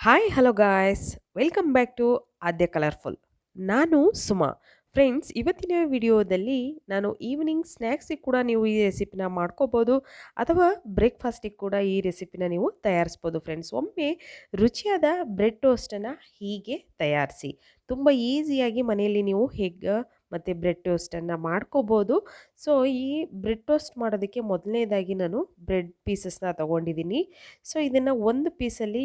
Hi hello guys welcome back to Aadya colourful. ನಾನು Suma. Friends, ಇವತ್ತಿನ ವಿಡಿಯೋದಲ್ಲಿ ನಾನು ಈವ್ನಿಂಗ್ ಸ್ನ್ಯಾಕ್ಸಿಗೆ ಕೂಡ ನೀವು ಈ ರೆಸಿಪಿನ ಮಾಡ್ಕೋಬೋದು, ಅಥವಾ ಬ್ರೇಕ್ಫಾಸ್ಟಿಗೆ ಕೂಡ ಈ ರೆಸಿಪಿನ ನೀವು ತಯಾರಿಸ್ಬೋದು. ಫ್ರೆಂಡ್ಸ್, ಒಮ್ಮೆ ರುಚಿಯಾದ ಬ್ರೆಡ್ ಟೋಸ್ಟನ್ನು ಹೀಗೆ ತಯಾರಿಸಿ. ತುಂಬ ಈಸಿಯಾಗಿ ಮನೆಯಲ್ಲಿ ನೀವು ಹೇಗೆ ಮತ್ತು ಬ್ರೆಡ್ ಟೋಸ್ಟನ್ನು ಮಾಡ್ಕೋಬೋದು. ಸೊ ಈ ಬ್ರೆಡ್ ಟೋಸ್ಟ್ ಮಾಡೋದಕ್ಕೆ ಮೊದಲನೇದಾಗಿ ನಾನು ಬ್ರೆಡ್ ಪೀಸಸ್ನ ತೊಗೊಂಡಿದ್ದೀನಿ. ಸೊ ಇದನ್ನು ಒಂದು ಪೀಸಲ್ಲಿ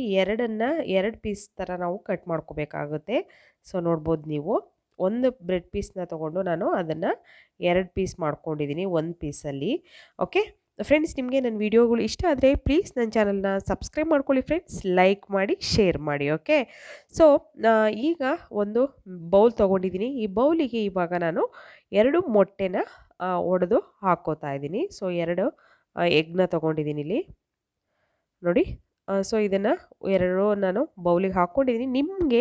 ಎರಡು ಪೀಸ್ ಥರ ನಾವು ಕಟ್ ಮಾಡ್ಕೋಬೇಕಾಗುತ್ತೆ. ಸೊ ನೋಡ್ಬೋದು ನೀವು, ಒಂದು ಬ್ರೆಡ್ ಪೀಸ್ನ ತೊಗೊಂಡು ನಾನು ಅದನ್ನು 2 ಪೀಸ್ ಮಾಡ್ಕೊಂಡಿದ್ದೀನಿ ಒಂದು ಪೀಸಲ್ಲಿ. ಓಕೆ ಫ್ರೆಂಡ್ಸ್, ನಿಮಗೆ ನನ್ನ ವೀಡಿಯೋಗಳು ಇಷ್ಟ ಆದರೆ ಪ್ಲೀಸ್ ನನ್ನ ಚಾನಲ್ನ ಸಬ್ಸ್ಕ್ರೈಬ್ ಮಾಡ್ಕೊಳ್ಳಿ ಫ್ರೆಂಡ್ಸ್, ಲೈಕ್ ಮಾಡಿ, ಶೇರ್ ಮಾಡಿ. ಓಕೆ, ಸೊ ಈಗ ಒಂದು ಬೌಲ್ ತೊಗೊಂಡಿದ್ದೀನಿ. ಈ ಬೌಲಿಗೆ ಇವಾಗ ನಾನು 2 ಮೊಟ್ಟೆನ ಒಡೆದು ಹಾಕ್ಕೋತಾ ಇದ್ದೀನಿ. ಸೊ 2 ಎಗ್ನ ತೊಗೊಂಡಿದ್ದೀನಿ ಇಲ್ಲಿ ನೋಡಿ. ಸೊ ಇದನ್ನು 2 ನಾನು ಬೌಲಿಗೆ ಹಾಕ್ಕೊಂಡಿದ್ದೀನಿ. ನಿಮಗೆ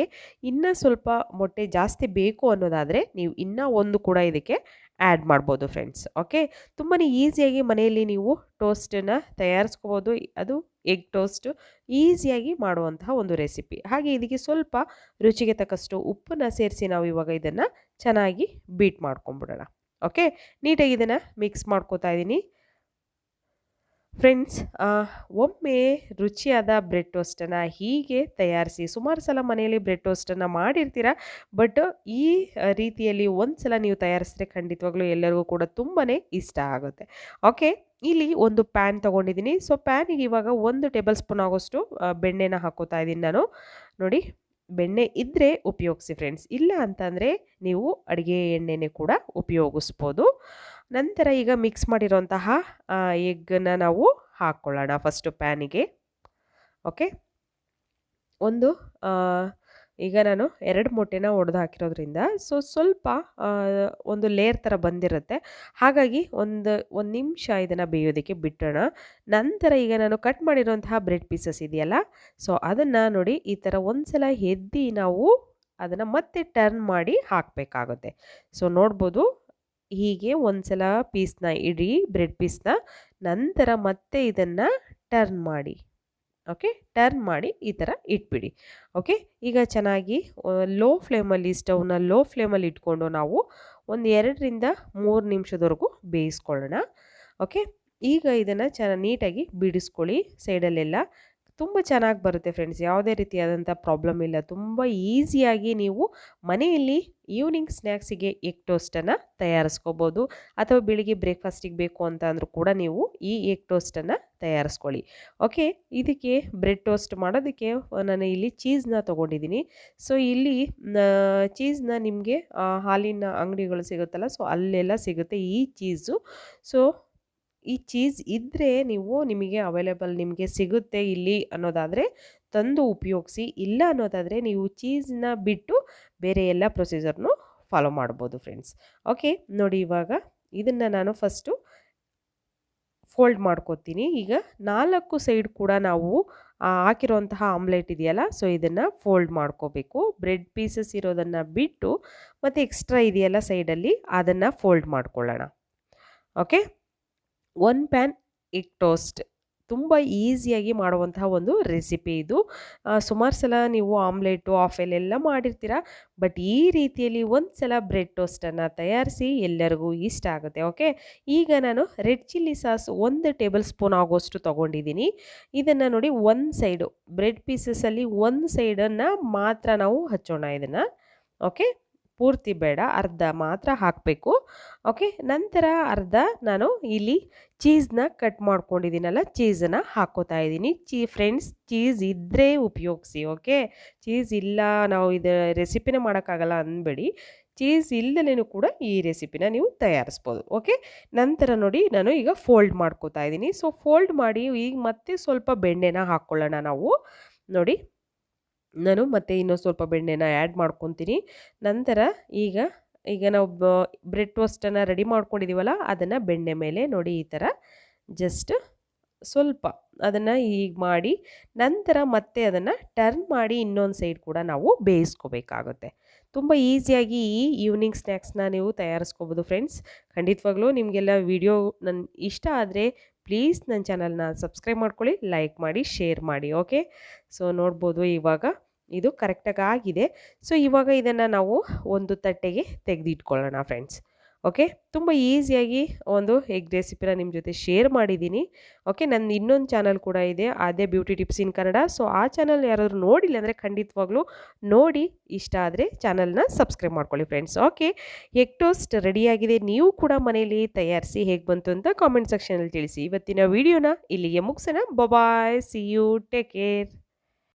ಇನ್ನೂ ಸ್ವಲ್ಪ ಮೊಟ್ಟೆ ಜಾಸ್ತಿ ಬೇಕು ಅನ್ನೋದಾದರೆ ನೀವು ಇನ್ನೂ ಒಂದು ಕೂಡ ಇದಕ್ಕೆ ಆ್ಯಡ್ ಮಾಡ್ಬೋದು ಫ್ರೆಂಡ್ಸ್. ಓಕೆ, ತುಂಬಾ ಈಸಿಯಾಗಿ ಮನೆಯಲ್ಲಿ ನೀವು ಟೋಸ್ಟನ್ನು ತಯಾರಿಸ್ಕೋಬೋದು. ಅದು ಎಗ್ ಟೋಸ್ಟ್ ಈಸಿಯಾಗಿ ಮಾಡುವಂತಹ ಒಂದು ರೆಸಿಪಿ. ಹಾಗೆ ಇದಕ್ಕೆ ಸ್ವಲ್ಪ ರುಚಿಗೆ ತಕ್ಕಷ್ಟು ಉಪ್ಪನ್ನು ಸೇರಿಸಿ ನಾವು ಇವಾಗ ಇದನ್ನು ಚೆನ್ನಾಗಿ ಬೀಟ್ ಮಾಡ್ಕೊಂಬಿಡೋಣ. ಓಕೆ, ನೀಟಾಗಿ ಇದನ್ನು ಮಿಕ್ಸ್ ಮಾಡ್ಕೋತಾ ಇದ್ದೀನಿ ಫ್ರೆಂಡ್ಸ್. ಒಮ್ಮೆ ರುಚಿಯಾದ ಬ್ರೆಡ್ ಟೋಸ್ಟನ್ನು ಹೀಗೆ ತಯಾರಿಸಿ. ಸುಮಾರು ಸಲ ಮನೆಯಲ್ಲಿ ಬ್ರೆಡ್ ಟೋಸ್ಟನ್ನು ಮಾಡಿರ್ತೀರ, ಬಟ್ ಈ ರೀತಿಯಲ್ಲಿ ಒಂದು ಸಲ ನೀವು ತಯಾರಿಸಿದ್ರೆ ಖಂಡಿತವಾಗ್ಲೂ ಎಲ್ಲರಿಗೂ ಕೂಡ ತುಂಬಾ ಇಷ್ಟ ಆಗುತ್ತೆ. ಓಕೆ, ಇಲ್ಲಿ ಒಂದು ಪ್ಯಾನ್ ತೊಗೊಂಡಿದ್ದೀನಿ. ಸೊ ಪ್ಯಾನಿಗೆ ಇವಾಗ 1 ಟೇಬಲ್ ಸ್ಪೂನ್ ಆಗೋಷ್ಟು ಬೆಣ್ಣೆನ ಹಾಕೋತಾ ಇದ್ದೀನಿ ನಾನು. ನೋಡಿ, ಬೆಣ್ಣೆ ಇದ್ದರೆ ಉಪಯೋಗಿಸಿ ಫ್ರೆಂಡ್ಸ್, ಇಲ್ಲ ಅಂತಂದರೆ ನೀವು ಅಡುಗೆ ಎಣ್ಣೆನೇ ಕೂಡ ಉಪಯೋಗಿಸ್ಬೋದು. ನಂತರ ಈಗ ಮಿಕ್ಸ್ ಮಾಡಿರೋಂತಹ ಎಗ್ಗನ್ನು ನಾವು ಹಾಕ್ಕೊಳ್ಳೋಣ ಫಸ್ಟು ಪ್ಯಾನಿಗೆ. ಓಕೆ, ಈಗ ನಾನು 2 ಮೊಟ್ಟೆನ ಒಡೆದು ಹಾಕಿರೋದ್ರಿಂದ ಸೊ ಸ್ವಲ್ಪ ಒಂದು ಲೇಯರ್ ಥರ ಬಂದಿರುತ್ತೆ. ಹಾಗಾಗಿ ಒಂದು ನಿಮಿಷ ಇದನ್ನು ಬೇಯೋದಕ್ಕೆ ಬಿಟ್ಟೋಣ. ನಂತರ ಈಗ ನಾನು ಕಟ್ ಮಾಡಿರೋಂತಹ ಬ್ರೆಡ್ ಪೀಸಸ್ ಇದೆಯಲ್ಲ, ಸೊ ಅದನ್ನು ನೋಡಿ ಈ ಥರ ಒಂದು ಸಲ ಎದ್ದಿ ನಾವು ಅದನ್ನು ಮತ್ತೆ ಟರ್ನ್ ಮಾಡಿ ಹಾಕಬೇಕಾಗುತ್ತೆ. ಸೊ ನೋಡ್ಬೋದು, ಹೀಗೆ ಒಂದು ಸಲ ಪೀಸ್ನ ಇಡಿ, ಬ್ರೆಡ್ ಪೀಸ್ನ, ನಂತರ ಮತ್ತೆ ಇದನ್ನು ಟರ್ನ್ ಮಾಡಿ. ಓಕೆ, ಟರ್ನ್ ಮಾಡಿ ಈ ಥರ ಇಟ್ಬಿಡಿ. ಓಕೆ, ಈಗ ಚೆನ್ನಾಗಿ ಸ್ಟವ್ನ ಲೋ ಫ್ಲೇಮಲ್ಲಿ ಇಟ್ಕೊಂಡು ನಾವು ಒಂದು 2ರಿಂದ 3 ನಿಮಿಷದವರೆಗೂ ಬೇಯಿಸ್ಕೊಳ್ಳೋಣ. ಓಕೆ, ಈಗ ಇದನ್ನು ನೀಟಾಗಿ ಬಿಡಿಸ್ಕೊಳ್ಳಿ ಸೈಡಲ್ಲೆಲ್ಲ. ತುಂಬ ಚೆನ್ನಾಗಿ ಬರುತ್ತೆ ಫ್ರೆಂಡ್ಸ್, ಯಾವುದೇ ರೀತಿಯಾದಂಥ ಪ್ರಾಬ್ಲಮ್ ಇಲ್ಲ. ತುಂಬ ಈಸಿಯಾಗಿ ನೀವು ಮನೆಯಲ್ಲಿ ಈವ್ನಿಂಗ್ ಸ್ನ್ಯಾಕ್ಸಿಗೆ ಎಗ್ ಟೋಸ್ಟನ್ನು ತಯಾರಿಸ್ಕೋಬೋದು, ಅಥವಾ ಬೆಳಿಗ್ಗೆ ಬ್ರೇಕ್ಫಾಸ್ಟಿಗೆ ಬೇಕು ಅಂತ ಅಂದರೂ ಕೂಡ ನೀವು ಈ ಎಗ್ ಟೋಸ್ಟನ್ನು ತಯಾರಿಸ್ಕೊಳ್ಳಿ. ಓಕೆ, ಇದಕ್ಕೆ ಬ್ರೆಡ್ ಟೋಸ್ಟ್ ಮಾಡೋದಕ್ಕೆ ನಾನು ಇಲ್ಲಿ ಚೀಸ್ನ ತೊಗೊಂಡಿದ್ದೀನಿ. ಸೊ ಇಲ್ಲಿ ಚೀಸ್ನ ನಿಮಗೆ ಹಾಲಿನ ಅಂಗಡಿಗಳು ಸಿಗುತ್ತಲ್ಲ, ಸೊ ಅಲ್ಲೆಲ್ಲ ಸಿಗುತ್ತೆ ಈ ಚೀಸು. ಸೊ ಈ ಚೀಸ್ ಇದ್ದರೆ ನಿಮಗೆ ಅವೈಲೇಬಲ್ ನಿಮಗೆ ಸಿಗುತ್ತೆ ಇಲ್ಲಿ ಅನ್ನೋದಾದರೆ ತಂದು ಉಪಯೋಗಿಸಿ. ಇಲ್ಲ ಅನ್ನೋದಾದರೆ ನೀವು ಚೀಸ್ನ ಬಿಟ್ಟು ಬೇರೆ ಎಲ್ಲ ಪ್ರೊಸೀಜರ್ನು ಫಾಲೋ ಮಾಡ್ಬೋದು ಫ್ರೆಂಡ್ಸ್. ಓಕೆ ನೋಡಿ, ಇವಾಗ ಇದನ್ನು ನಾನು ಫಸ್ಟು ಫೋಲ್ಡ್ ಮಾಡ್ಕೊತೀನಿ. ಈಗ 4 ಸೈಡ್ ಕೂಡ ನಾವು ಹಾಕಿರೋಂತಹ ಆಮ್ಲೆಟ್ ಇದೆಯಲ್ಲ, ಸೊ ಇದನ್ನು ಫೋಲ್ಡ್ ಮಾಡ್ಕೋಬೇಕು. ಬ್ರೆಡ್ ಪೀಸಸ್ ಇರೋದನ್ನು ಬಿಟ್ಟು ಮತ್ತು ಎಕ್ಸ್ಟ್ರಾ ಇದೆಯಲ್ಲ ಸೈಡಲ್ಲಿ, ಅದನ್ನು ಫೋಲ್ಡ್ ಮಾಡ್ಕೊಳ್ಳೋಣ. ಓಕೆ, 1 ಪ್ಯಾನ್ ಎಗ್ ಟೋಸ್ಟ್ ತುಂಬ ಈಸಿಯಾಗಿ ಮಾಡುವಂತಹ ಒಂದು ರೆಸಿಪಿ ಇದು. ಸುಮಾರು ಸಲ ನೀವು ಆಮ್ಲೆಟು, ಆಫೆಲ್ ಎಲ್ಲ ಮಾಡಿರ್ತೀರ, ಬಟ್ ಈ ರೀತಿಯಲ್ಲಿ ಒಂದು ಸಲ ಬ್ರೆಡ್ ಟೋಸ್ಟನ್ನು ತಯಾರಿಸಿ, ಎಲ್ಲರಿಗೂ ಇಷ್ಟ ಆಗುತ್ತೆ. ಓಕೆ, ಈಗ ನಾನು red chilli sauce 1 table spoon ಆಗೋಷ್ಟು ತೊಗೊಂಡಿದ್ದೀನಿ. ಇದನ್ನು ನೋಡಿ, ಒಂದು ಸೈಡು ಬ್ರೆಡ್ ಪೀಸಸಲ್ಲಿ ಒಂದು ಸೈಡನ್ನು ಮಾತ್ರ ನಾವು ಹಚ್ಚೋಣ ಇದನ್ನು. ಓಕೆ, ಪೂರ್ತಿ ಬೇಡ, ಅರ್ಧ ಮಾತ್ರ ಹಾಕಬೇಕು. ಓಕೆ, ನಂತರ ಅರ್ಧ ನಾನು ಇಲ್ಲಿ ಚೀಸ್ನ ಕಟ್ ಮಾಡ್ಕೊಂಡಿದ್ದೀನಲ್ಲ, ಚೀಸನ್ನು ಹಾಕ್ಕೋತಾ ಇದ್ದೀನಿ. ಫ್ರೆಂಡ್ಸ್, ಚೀಸ್ ಇದ್ದರೆ ಉಪಯೋಗಿಸಿ. ಓಕೆ, ಚೀಸ್ ಇಲ್ಲ ನಾವು ಇದು ರೆಸಿಪಿನ ಮಾಡೋಕ್ಕಾಗಲ್ಲ ಅಂದ್ಬೇಡಿ, ಚೀಸ್ ಇಲ್ಲದೇನೂ ಕೂಡ ಈ ರೆಸಿಪಿನ ನೀವು ತಯಾರಿಸ್ಬೋದು. ಓಕೆ, ನಂತರ ನೋಡಿ ನಾನು ಈಗ ಫೋಲ್ಡ್ ಮಾಡ್ಕೋತಾ ಇದ್ದೀನಿ. ಸೊ ಫೋಲ್ಡ್ ಮಾಡಿ ಈಗ ಮತ್ತೆ ಸ್ವಲ್ಪ ಬೆಣ್ಣೆನ ಹಾಕ್ಕೊಳ್ಳೋಣ ನಾವು. ನೋಡಿ, ನಾನು ಮತ್ತೆ ಇನ್ನೂ ಸ್ವಲ್ಪ ಬೆಣ್ಣೆನ ಆ್ಯಡ್ ಮಾಡ್ಕೊತೀನಿ. ನಂತರ ಈಗ ನಾವು ಬ್ರೆಡ್ ಟೋಸ್ಟನ್ನು ರೆಡಿ ಮಾಡ್ಕೊಂಡಿದ್ದೀವಲ್ಲ, ಅದನ್ನು ಬೆಣ್ಣೆ ಮೇಲೆ ನೋಡಿ ಈ ಥರ ಜಸ್ಟ್ ಸ್ವಲ್ಪ ಅದನ್ನು ಹೀಗೆ ಮಾಡಿ, ನಂತರ ಮತ್ತೆ ಅದನ್ನು ಟರ್ನ್ ಮಾಡಿ ಇನ್ನೊಂದು ಸೈಡ್ ಕೂಡ ನಾವು ಬೇಯಿಸ್ಕೋಬೇಕಾಗುತ್ತೆ. ತುಂಬ ಈಸಿಯಾಗಿ ಈ ಈವ್ನಿಂಗ್ ಸ್ನ್ಯಾಕ್ಸ್ನ ನೀವು ತಯಾರಿಸ್ಕೋಬೋದು ಫ್ರೆಂಡ್ಸ್. ಖಂಡಿತವಾಗ್ಲೂ ನಿಮಗೆಲ್ಲ ವಿಡಿಯೋ ಇಷ್ಟ ಆದರೆ ಪ್ಲೀಸ್ ನನ್ನ ಚಾನಲ್ನ ಸಬ್ಸ್ಕ್ರೈಬ್ ಮಾಡ್ಕೊಳ್ಳಿ, ಲೈಕ್ ಮಾಡಿ, ಶೇರ್ ಮಾಡಿ. ಓಕೆ, ಸೊ ನೋಡ್ಬೋದು ಇವಾಗ ಇದು ಕರೆಕ್ಟಾಗಿ ಆಗಿದೆ. ಸೊ ಇವಾಗ ಇದನ್ನು ನಾವು ಒಂದು ತಟ್ಟೆಗೆ ತೆಗೆದಿಟ್ಕೊಳ್ಳೋಣ ಫ್ರೆಂಡ್ಸ್. ಓಕೆ, ತುಂಬ ಈಸಿಯಾಗಿ ಒಂದು ಎಗ್ ರೆಸಿಪಿನ ನಿಮ್ಮ ಜೊತೆ ಶೇರ್ ಮಾಡಿದ್ದೀನಿ. ಓಕೆ, ನನ್ನ ಇನ್ನೊಂದು ಚಾನಲ್ ಕೂಡ ಇದೆ, Aadya beauty tips in Kannada. So ಆ ಚಾನಲ್ ಯಾರಾದರೂ ನೋಡಿಲ್ಲ ಅಂದರೆ ಖಂಡಿತವಾಗ್ಲೂ ನೋಡಿ, ಇಷ್ಟ ಆದರೆ ಚಾನಲ್ನ ಸಬ್ಸ್ಕ್ರೈಬ್ ಮಾಡ್ಕೊಳ್ಳಿ ಫ್ರೆಂಡ್ಸ್. ಓಕೆ, ಎಗ್ ಟೋಸ್ಟ್ ರೆಡಿಯಾಗಿದೆ. ನೀವು ಕೂಡ ಮನೇಲಿ ತಯಾರಿಸಿ ಹೇಗೆ ಬಂತು ಅಂತ ಕಾಮೆಂಟ್ ಸೆಕ್ಷನಲ್ಲಿ ತಿಳಿಸಿ. ಇವತ್ತಿನ ವಿಡಿಯೋನ ಇಲ್ಲಿಗೆ ಮುಗಿಸೋಣ. ಬಾಯ್, ಸಿ ಯು, ಟೇಕ್ ಕೇರ್.